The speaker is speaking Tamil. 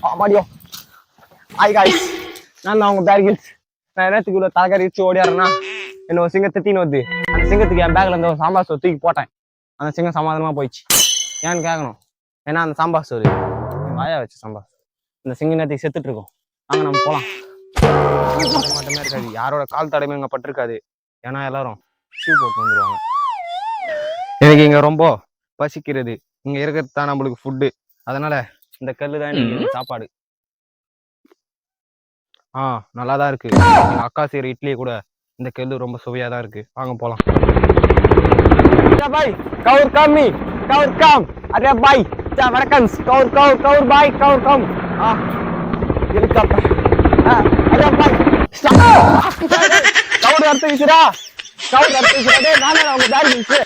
ஆமாடியோ ஹாய் காய்ஸ், நான் தான் உங்க பேர் கில்ஸ். நான் என்னத்துக்கு இவ்வளோ தலக்கறிச்சு ஓடியாருன்னா, என்ன ஒரு சிங்கத்தை தீனு வருது. அந்த சிங்கத்துக்கு என் பேக்ல இருந்த ஒரு சாம்பார் சோறு தூக்கி போட்டேன். அந்த சிங்கம் சமாதானமா போயிடுச்சு. ஏன்னு கேட்கணும், ஏன்னா அந்த சாம்பார் சோறு வாயா வச்சு சாம்பார். இந்த சிங்கம் நேரத்துக்கு செத்துட்டு இருக்கோம். வாங்க நம்ம போகலாம். மட்டுமே இருக்காது, யாரோட கால் தடமே இங்கே பட்டிருக்காது. ஏன்னா எல்லாரும் ஷூ போட்டு வந்துடுவாங்க. எனக்கு இங்கே ரொம்ப பசிக்கிறது. இங்கே இருக்கிறது தான் நம்மளுக்கு ஃபுட்டு. அதனால இந்த கல்லு தான் எனக்கு சாப்பாடு. நல்லா தான் இருக்கு. எங்க அக்கா செய்யற இட்லியை கூட இந்த கல்லு ரொம்ப சுவையா தான் இருக்கு. வாங்க போலாம். பாய் கவுர் கம்மி கவுர் கம் அரே பாய் சா வணக்கம் கவுர் கவுர் கவுர் பாய் கவுர் கம் ஹெலிகாப்டர் அரே பாய் கவுர் அர்த்தம் விசுரா கவுர் அர்த்தம் விசுரா டேய் நானே அவங்க தாரி விசு